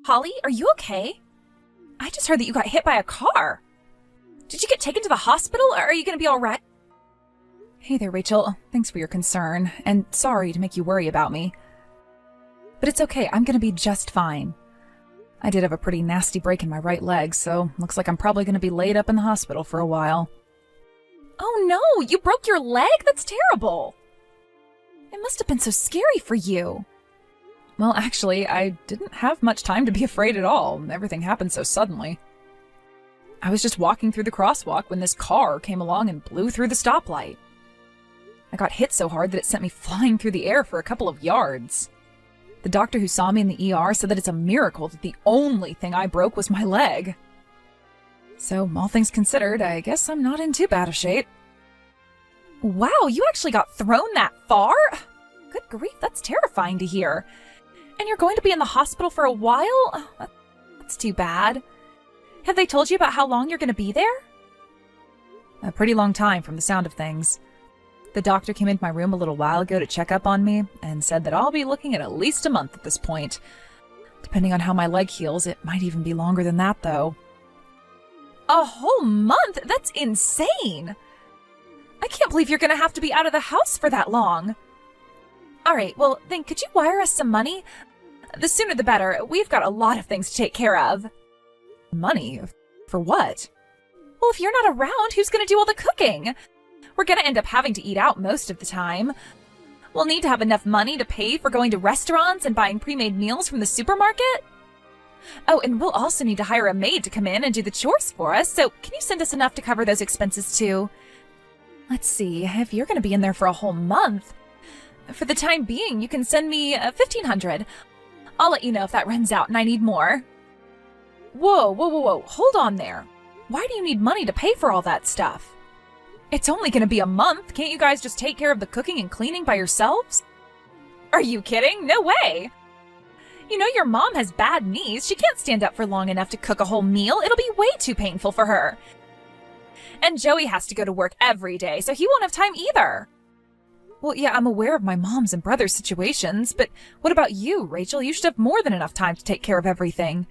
Holly, are you okay? I just heard that you got hit by a car. Did you get taken to the hospital, or are you going to be all right? Hey there, Rachel. Thanks for your concern, and sorry to make you worry about me. But it's okay, I'm going to be just fine. I did have a pretty nasty break in my right leg, so looks like I'm probably going to be laid up in the hospital for a while. Oh no, you broke your leg? That's terrible. It must have been so scary for you. Well, actually, I didn't have much time to be afraid at all. Everything happened so suddenly. I was just walking through the crosswalk when this car came along and blew through the stoplight. I got hit so hard that it sent me flying through the air for a couple of yards. The doctor who saw me in the ER said that it's a miracle that the only thing I broke was my leg. So, all things considered, I guess I'm not in too bad a shape. Wow, you actually got thrown that far? Good grief, that's terrifying to hear. And you're going to be in the hospital for a while? Oh, that's too bad. Have they told you about how long you're going to be there? A pretty long time from the sound of things. The doctor came into my room a little while ago to check up on me and said that I'll be looking at least a month at this point. Depending on how my leg heals, it might even be longer than that, though. A whole month? That's insane! I can't believe you're going to have to be out of the house for that long. All right, well, then could you wire us some money? The sooner the better. We've got a lot of things to take care of. Money? For what? Well, if you're not around, who's going to do all the cooking? We're going to end up having to eat out most of the time. We'll need to have enough money to pay for going to restaurants and buying pre-made meals from the supermarket. Oh, and we'll also need to hire a maid to come in and do the chores for us, so can you send us enough to cover those expenses too? Let's see, if you're going to be in there for a whole month, for the time being, you can send me $1,500. I'll let you know if that runs out and I need more. Whoa, hold on there. Why do you need money to pay for all that stuff? It's only going to be a month. Can't you guys just take care of the cooking and cleaning by yourselves? Are you kidding? No way. You know your mom has bad knees. She can't stand up for long enough to cook a whole meal. It'll be way too painful for her. And Joey has to go to work every day, so he won't have time either. Well, yeah, I'm aware of my mom's and brother's situations, but what about you, Rachel? You should have more than enough time to take care of everything.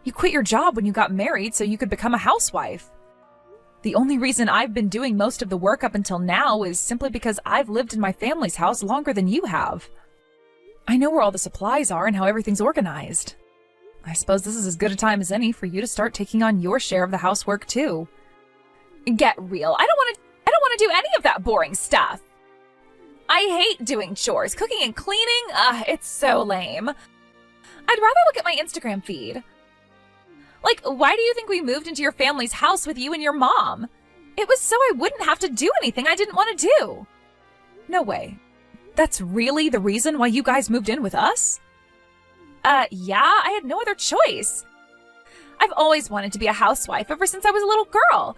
You quit your job when you got married so you could become a housewife. The only reason I've been doing most of the work up until now is simply because I've lived in my family's house longer than you have. I know where all the supplies are and how everything's organized. I suppose this is as good a time as any for you to start taking on your share of the housework too. Get real. I don't want to do any of that boring stuff. I hate doing chores. Cooking and cleaning, it's so lame. I'd rather look at my Instagram feed. Like, why do you think we moved into your family's house with you and your mom? It was so I wouldn't have to do anything I didn't want to do. No way. That's really the reason why you guys moved in with us? Yeah, I had no other choice. I've always wanted to be a housewife ever since I was a little girl.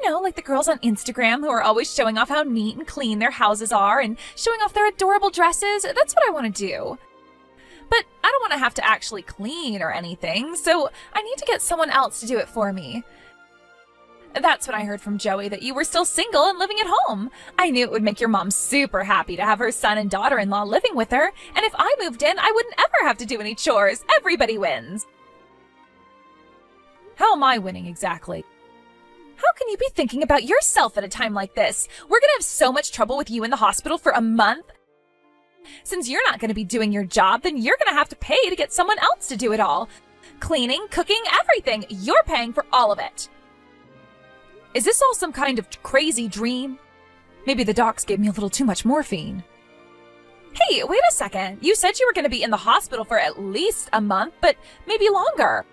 You know, like the girls on Instagram who are always showing off how neat and clean their houses are and showing off their adorable dresses. That's what I want to do. But I don't want to have to actually clean or anything, so I need to get someone else to do it for me. That's when I heard from Joey that you were still single and living at home. I knew it would make your mom super happy to have her son and daughter-in-law living with her, and if I moved in, I wouldn't ever have to do any chores. Everybody wins. How am I winning exactly? How can you be thinking about yourself at a time like this? We're gonna have so much trouble with you in the hospital for a month. Since you're not gonna be doing your job, then you're gonna have to pay to get someone else to do it all. Cleaning, cooking, everything. You're paying for all of it. Is this all some kind of crazy dream? Maybe the docs gave me a little too much morphine. Hey, wait a second. You said you were going to be in the hospital for at least a month, but maybe longer.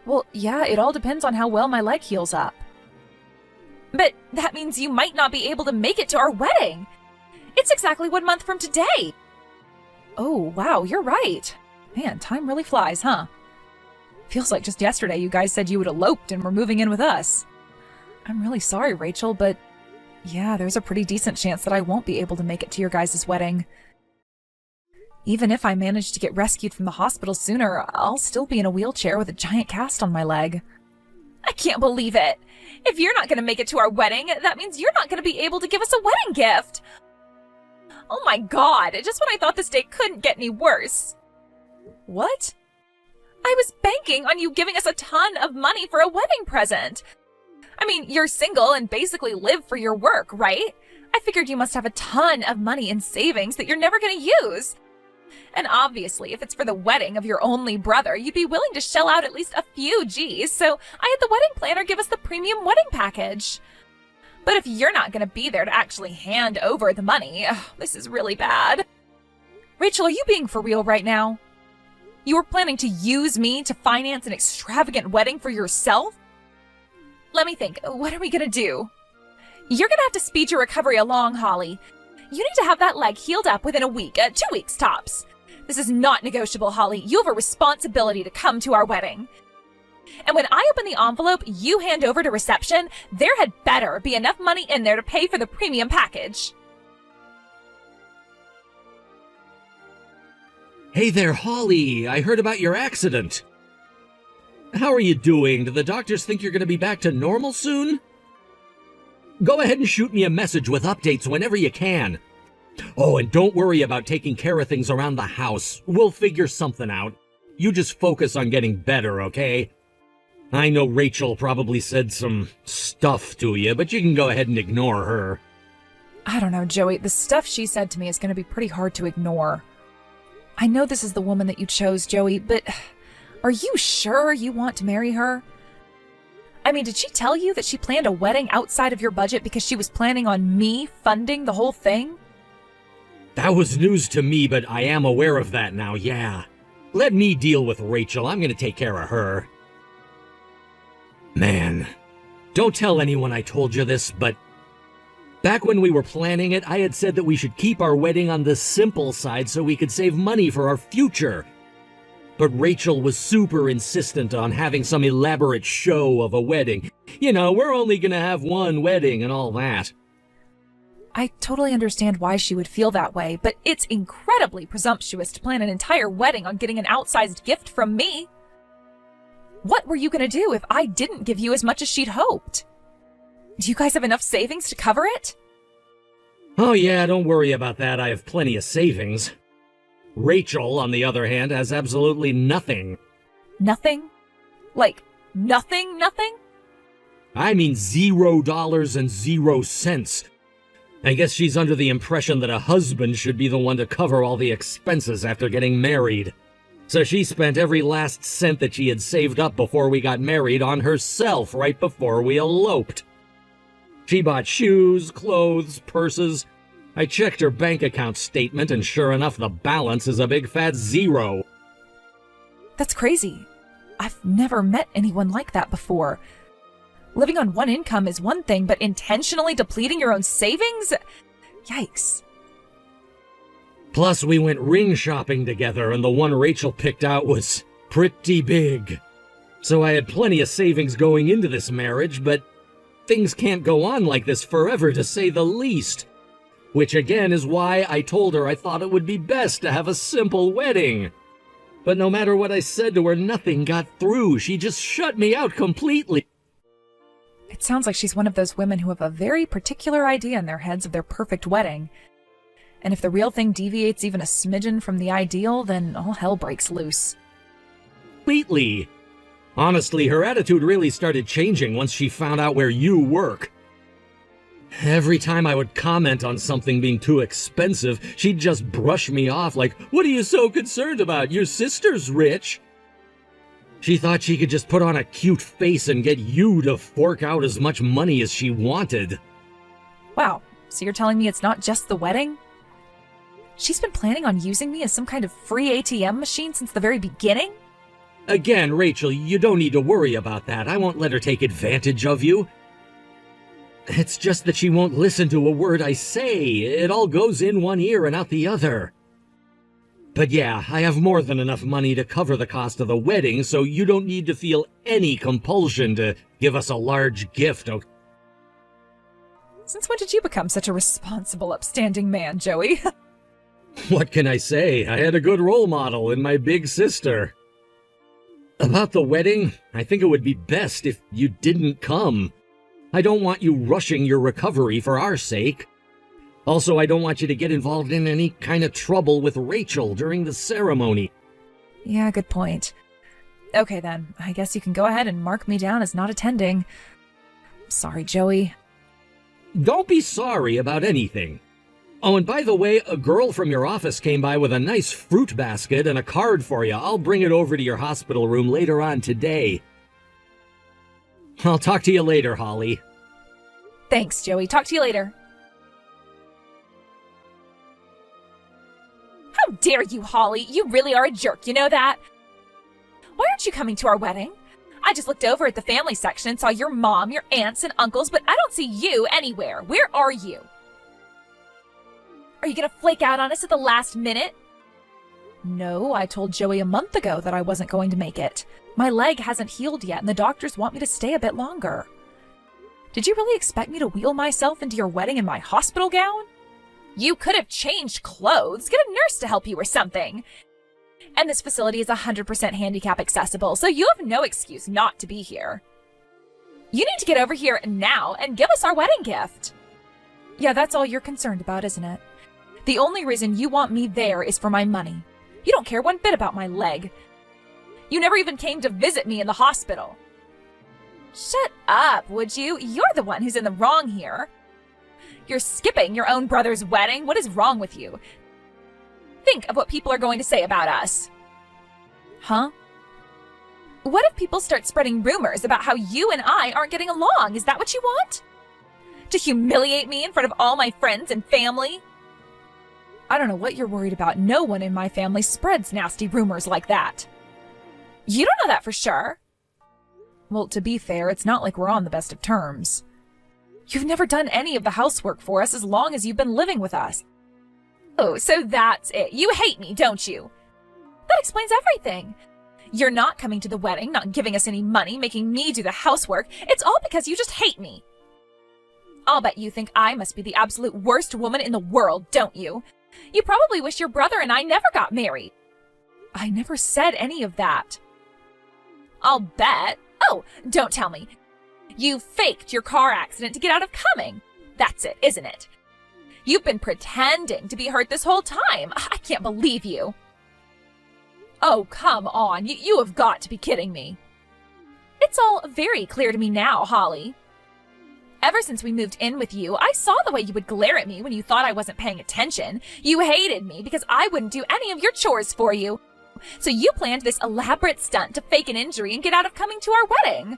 Well, yeah, it all depends on how well my leg heals up. But that means you might not be able to make it to our wedding. It's exactly 1 month from today. Oh, wow, you're right. Man, time really flies, huh? Feels like just yesterday you guys said you had eloped and were moving in with us. I'm really sorry, Rachel, but yeah, there's a pretty decent chance that I won't be able to make it to your guys' wedding. Even if I manage to get rescued from the hospital sooner, I'll still be in a wheelchair with a giant cast on my leg. I can't believe it! If you're not going to make it to our wedding, that means you're not going to be able to give us a wedding gift! Oh my god, just when I thought this day couldn't get any worse! What? I was banking on you giving us a ton of money for a wedding present. I mean, you're single and basically live for your work, right? I figured you must have a ton of money in savings that you're never going to use. And obviously, if it's for the wedding of your only brother, you'd be willing to shell out at least a few G's, so I had the wedding planner give us the premium wedding package. But if you're not going to be there to actually hand over the money, this is really bad. Rachel, are you being for real right now? You were planning to use me to finance an extravagant wedding for yourself? Let me think. What are we going to do? You're going to have to speed your recovery along, Holly. You need to have that leg healed up within a week, 2 weeks tops. This is not negotiable, Holly. You have a responsibility to come to our wedding. And when I open the envelope you hand over to reception, there had better be enough money in there to pay for the premium package. Hey there, Holly. I heard about your accident. How are you doing? Do the doctors think you're going to be back to normal soon? Go ahead and shoot me a message with updates whenever you can. Oh, and don't worry about taking care of things around the house. We'll figure something out. You just focus on getting better, okay? I know Rachel probably said some stuff to you, but you can go ahead and ignore her. I don't know, Joey. The stuff she said to me is going to be pretty hard to ignore. I know this is the woman that you chose, Joey, but are you sure you want to marry her? I mean, did she tell you that she planned a wedding outside of your budget because she was planning on me funding the whole thing? That was news to me, but I am aware of that now, yeah. Let me deal with Rachel. I'm going to take care of her. Man, don't tell anyone I told you this, but back when we were planning it, I had said that we should keep our wedding on the simple side so we could save money for our future. But Rachel was super insistent on having some elaborate show of a wedding. You know, we're only gonna have one wedding and all that. I totally understand why she would feel that way, but it's incredibly presumptuous to plan an entire wedding on getting an outsized gift from me. What were you gonna do if I didn't give you as much as she'd hoped? Do you guys have enough savings to cover it? Oh yeah, don't worry about that. I have plenty of savings. Rachel, on the other hand, has absolutely nothing. Nothing? Like, nothing? I mean $0 and 0 cents. I guess she's under the impression that a husband should be the one to cover all the expenses after getting married. So she spent every last cent that she had saved up before we got married on herself right before we eloped. She bought shoes, clothes, purses. I checked her bank account statement, and sure enough, the balance is a big fat 0. That's crazy. I've never met anyone like that before. Living on one income is one thing, but intentionally depleting your own savings? Yikes. Plus, we went ring shopping together, and the one Rachel picked out was pretty big. So I had plenty of savings going into this marriage, but things can't go on like this forever, to say the least. Which again is why I told her I thought it would be best to have a simple wedding. But no matter what I said to her, nothing got through. She just shut me out completely. It sounds like she's one of those women who have a very particular idea in their heads of their perfect wedding. And if the real thing deviates even a smidgen from the ideal, then all hell breaks loose. Completely. Honestly, her attitude really started changing once she found out where you work. Every time I would comment on something being too expensive, she'd just brush me off like, "What are you so concerned about? Your sister's rich." She thought she could just put on a cute face and get you to fork out as much money as she wanted. Wow, so you're telling me it's not just the wedding? She's been planning on using me as some kind of free ATM machine since the very beginning? Again, Rachel, you don't need to worry about that. I won't let her take advantage of you. It's just that she won't listen to a word I say. It all goes in one ear and out the other. But yeah, I have more than enough money to cover the cost of the wedding, so you don't need to feel any compulsion to give us a large gift, okay? Since when did you become such a responsible, upstanding man, Joey? What can I say? I had a good role model in my big sister. About the wedding, I think it would be best if you didn't come. I don't want you rushing your recovery for our sake. Also, I don't want you to get involved in any kind of trouble with Rachel during the ceremony. Yeah, good point. Okay then, I guess you can go ahead and mark me down as not attending. Sorry, Joey. Don't be sorry about anything. Oh, and by the way, a girl from your office came by with a nice fruit basket and a card for you. I'll bring it over to your hospital room later on today. I'll talk to you later, Holly. Thanks, Joey. Talk to you later. How dare you, Holly? You really are a jerk, you know that? Why aren't you coming to our wedding? I just looked over at the family section and saw your mom, your aunts, and uncles, but I don't see you anywhere. Where are you? Are you gonna flake out on us at the last minute? No, I told Joey a month ago that I wasn't going to make it. My leg hasn't healed yet, and the doctors want me to stay a bit longer. Did you really expect me to wheel myself into your wedding in my hospital gown? You could have changed clothes, get a nurse to help you or something. And this facility is 100% handicap accessible, so you have no excuse not to be here. You need to get over here now and give us our wedding gift. Yeah, that's all you're concerned about, isn't it? The only reason you want me there is for my money. You don't care one bit about my leg. You never even came to visit me in the hospital. Shut up, would you? You're the one who's in the wrong here. You're skipping your own brother's wedding. What is wrong with you? Think of what people are going to say about us. Huh? What if people start spreading rumors about how you and I aren't getting along? Is that what you want? To humiliate me in front of all my friends and family? I don't know what you're worried about. No one in my family spreads nasty rumors like that. You don't know that for sure. Well, to be fair, it's not like we're on the best of terms. You've never done any of the housework for us as long as you've been living with us. Oh, so that's it. You hate me, don't you? That explains everything. You're not coming to the wedding, not giving us any money, making me do the housework. It's all because you just hate me. I'll bet you think I must be the absolute worst woman in the world, don't you? You probably wish your brother and I never got married. I never said any of that. I'll bet. Oh, don't tell me. You faked your car accident to get out of coming. That's it, isn't it? You've been pretending to be hurt this whole time. I can't believe you. Oh, come on. You have got to be kidding me. It's all very clear to me now, Holly. Ever since we moved in with you, I saw the way you would glare at me when you thought I wasn't paying attention. You hated me because I wouldn't do any of your chores for you. So you planned this elaborate stunt to fake an injury and get out of coming to our wedding.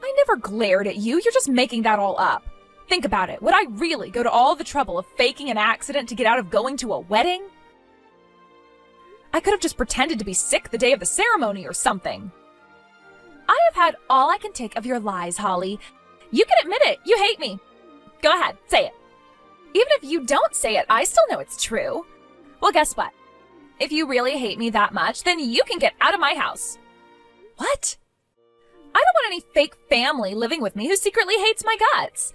I never glared at you. You're just making that all up. Think about it. Would I really go to all the trouble of faking an accident to get out of going to a wedding? I could have just pretended to be sick the day of the ceremony or something. I have had all I can take of your lies, Holly. You can admit it. You hate me. Go ahead, say it. Even if you don't say it, I still know it's true. Well, guess what? If you really hate me that much, then you can get out of my house. What? I don't want any fake family living with me who secretly hates my guts.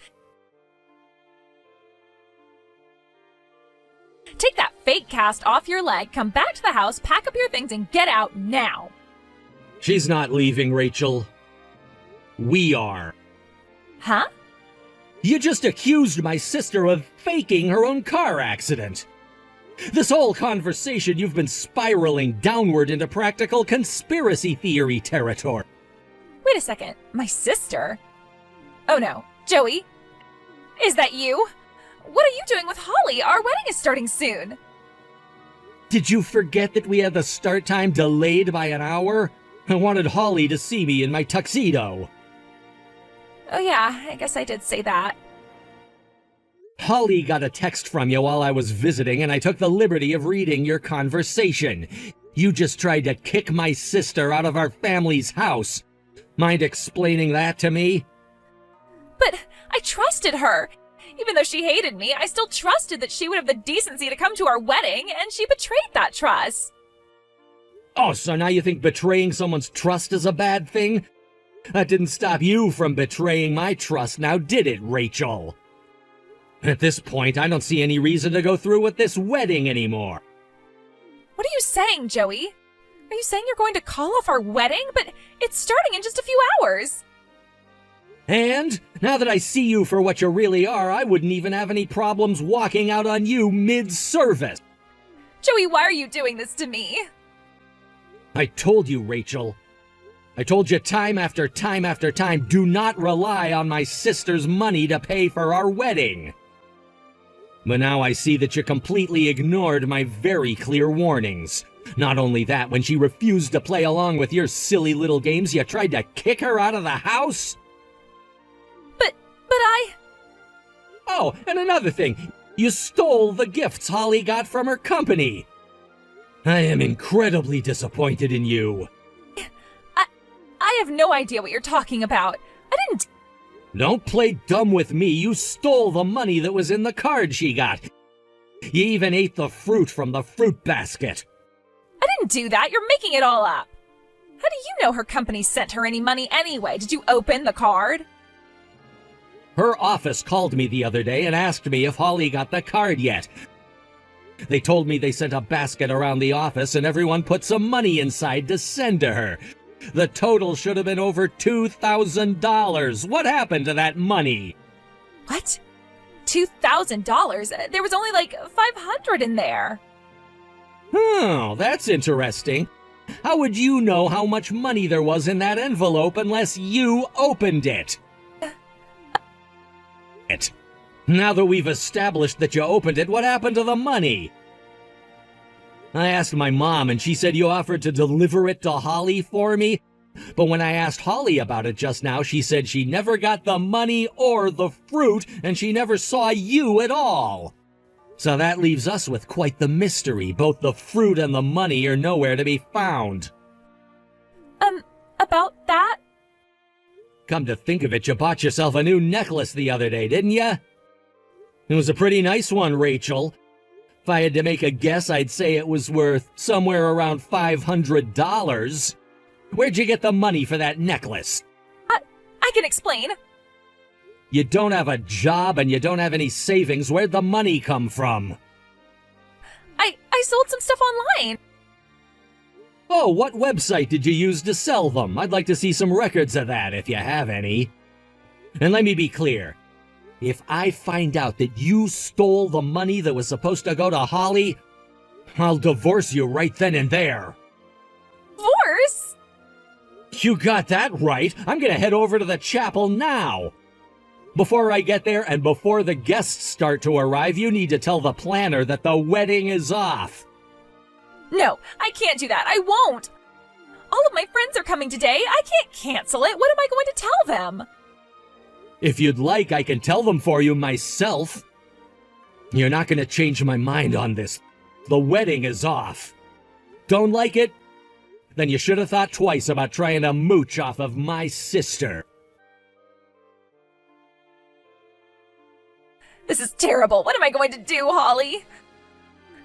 Take that fake cast off your leg, come back to the house, pack up your things, and get out now. She's not leaving, Rachel. We are. Huh? You just accused my sister of faking her own car accident. This whole conversation, you've been spiraling downward into practical conspiracy theory territory. Wait a second. My sister? Oh no. Joey? Is that you? What are you doing with Holly? Our wedding is starting soon. Did you forget that we had the start time delayed by an hour? I wanted Holly to see me in my tuxedo. Oh yeah, I guess I did say that. Holly got a text from you while I was visiting, and I took the liberty of reading your conversation. You just tried to kick my sister out of our family's house. Mind explaining that to me? But I trusted her. Even though she hated me, I still trusted that she would have the decency to come to our wedding, and she betrayed that trust. Oh, so now you think betraying someone's trust is a bad thing? That didn't stop you from betraying my trust, now did it, Rachel? At this point, I don't see any reason to go through with this wedding anymore. What are you saying, Joey? Are you saying you're going to call off our wedding? But it's starting in just a few hours. And now that I see you for what you really are, I wouldn't even have any problems walking out on you mid-service. Joey, why are you doing this to me? I told you, Rachel. I told you time after time after time, do not rely on my sister's money to pay for our wedding. But now I see that you completely ignored my very clear warnings. Not only that, when she refused to play along with your silly little games, you tried to kick her out of the house? But I... Oh, and another thing, you stole the gifts Holly got from her company. I am incredibly disappointed in you. I have no idea what you're talking about. I didn't... Don't play dumb with me. You stole the money that was in the card she got. You even ate the fruit from the fruit basket. I didn't do that. You're making it all up. How do you know her company sent her any money anyway? Did you open the card? Her office called me the other day and asked me if Holly got the card yet. They told me they sent a basket around the office and everyone put some money inside to send to her. The total should have been over $2,000. What happened to that money? What? $2,000? There was only like $500 in there. Oh, that's interesting. How would you know how much money there was in that envelope unless you opened it? Now that we've established that you opened it, what happened to the money? I asked my mom, and she said you offered to deliver it to Holly for me. But when I asked Holly about it just now, she said she never got the money or the fruit, and she never saw you at all. So that leaves us with quite the mystery. Both the fruit and the money are nowhere to be found. About that? Come to think of it, you bought yourself a new necklace the other day, didn't you? It was a pretty nice one, Rachel. If I had to make a guess, I'd say it was worth somewhere around $500. Where'd you get the money for that necklace? I can explain. You don't have a job and you don't have any savings. Where'd the money come from? I sold some stuff online. Oh, what website did you use to sell them? I'd like to see some records of that, if you have any. And let me be clear. If I find out that you stole the money that was supposed to go to Holly, I'll divorce you right then and there. Divorce? You got that right. I'm gonna head over to the chapel now. Before I get there and before the guests start to arrive, you need to tell the planner that the wedding is off. No, I can't do that. I won't. All of my friends are coming today. I can't cancel it. What am I going to tell them? If you'd like, I can tell them for you myself. You're not gonna change my mind on this. The wedding is off. Don't like it? Then you should have thought twice about trying to mooch off of my sister. This is terrible. What am I going to do, Holly?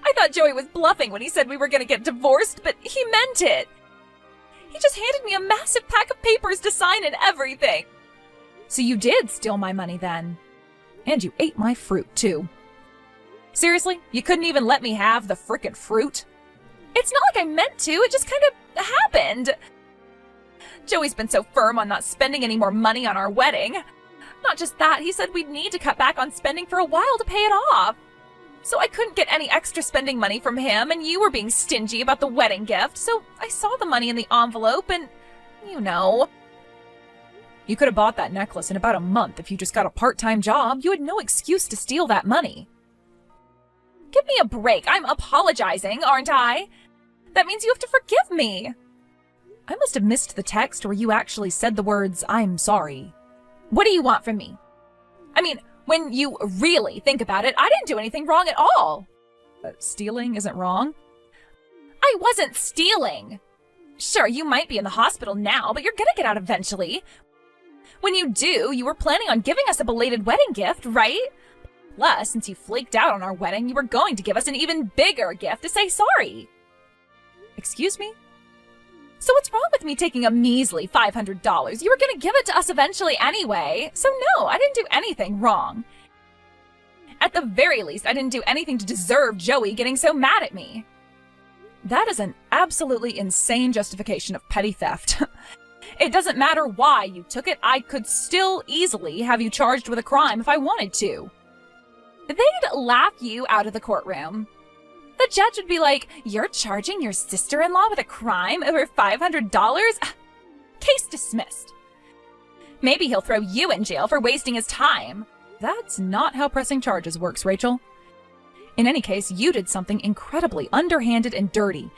I thought Joey was bluffing when he said we were going to get divorced, but he meant it. He just handed me a massive pack of papers to sign and everything. So you did steal my money then. And you ate my fruit, too. Seriously? You couldn't even let me have the frickin' fruit? It's not like I meant to. It just kind of happened. Joey's been so firm on not spending any more money on our wedding. Not just that, he said we'd need to cut back on spending for a while to pay it off. So I couldn't get any extra spending money from him, and you were being stingy about the wedding gift, so I saw the money in the envelope, and you know. You could have bought that necklace in about a month if you just got a part-time job. You had no excuse to steal that money. Give me a break. I'm apologizing, aren't I? That means you have to forgive me. I must have missed the text where you actually said the words, "I'm sorry." What do you want from me? I mean, when you really think about it, I didn't do anything wrong at all. Stealing isn't wrong? I wasn't stealing. Sure, you might be in the hospital now, but you're gonna get out eventually. When you do, you were planning on giving us a belated wedding gift, right? Plus, since you flaked out on our wedding, you were going to give us an even bigger gift to say sorry. Excuse me? So what's wrong with me taking a measly $500? You were going to give it to us eventually anyway. So no, I didn't do anything wrong. At the very least, I didn't do anything to deserve Joey getting so mad at me. That is an absolutely insane justification of petty theft. It doesn't matter why you took it, I could still easily have you charged with a crime if I wanted to. They'd laugh you out of the courtroom. The judge would be like, "You're charging your sister-in-law with a crime over $500? Case dismissed." Maybe he'll throw you in jail for wasting his time. That's not how pressing charges works, Rachel. In any case, you did something incredibly underhanded and dirty.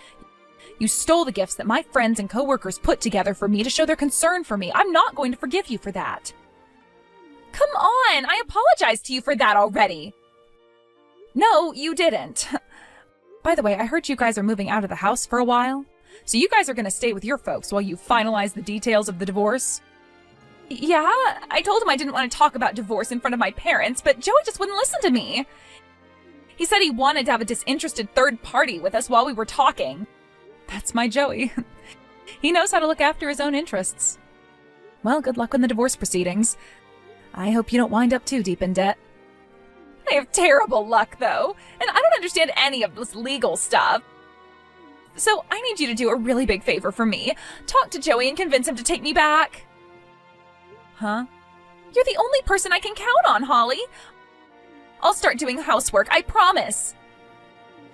You stole the gifts that my friends and coworkers put together for me to show their concern for me. I'm not going to forgive you for that. Come on, I apologized to you for that already. No, you didn't. By the way, I heard you guys are moving out of the house for a while. So you guys are going to stay with your folks while you finalize the details of the divorce? Yeah, I told him I didn't want to talk about divorce in front of my parents, but Joey just wouldn't listen to me. He said he wanted to have a disinterested third party with us while we were talking. That's my Joey. He knows how to look after his own interests. Well, good luck in the divorce proceedings. I hope you don't wind up too deep in debt. I have terrible luck, though, and I don't understand any of this legal stuff. So I need you to do a really big favor for me. Talk to Joey and convince him to take me back. Huh? You're the only person I can count on, Holly. I'll start doing housework, I promise.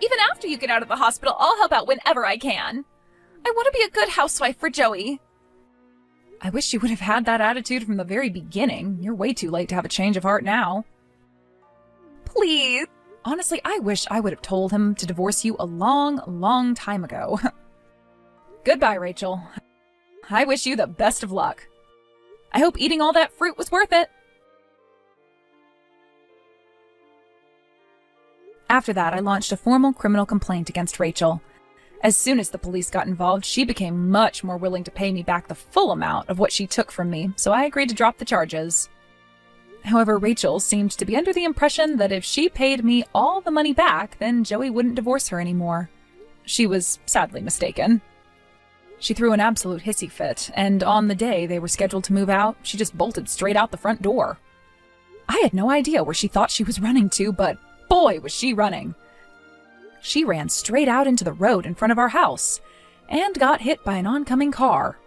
Even after you get out of the hospital, I'll help out whenever I can. I want to be a good housewife for Joey. I wish you would have had that attitude from the very beginning. You're way too late to have a change of heart now. Please. Honestly, I wish I would have told him to divorce you a long, long time ago. Goodbye, Rachel. I wish you the best of luck. I hope eating all that fruit was worth it. After that, I launched a formal criminal complaint against Rachel. As soon as the police got involved, she became much more willing to pay me back the full amount of what she took from me, so I agreed to drop the charges. However, Rachel seemed to be under the impression that if she paid me all the money back, then Joey wouldn't divorce her anymore. She was sadly mistaken. She threw an absolute hissy fit, and on the day they were scheduled to move out, she just bolted straight out the front door. I had no idea where she thought she was running to, but boy, was she running. She ran straight out into the road in front of our house, and got hit by an oncoming car.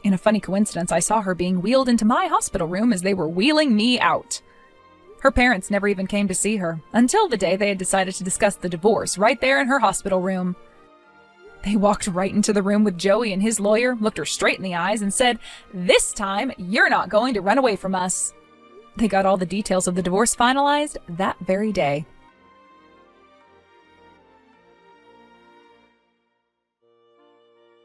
In a funny coincidence, I saw her being wheeled into my hospital room as they were wheeling me out. Her parents never even came to see her, until the day they had decided to discuss the divorce right there in her hospital room. They walked right into the room with Joey and his lawyer, looked her straight in the eyes, and said, "This time, you're not going to run away from us." They got all the details of the divorce finalized that very day.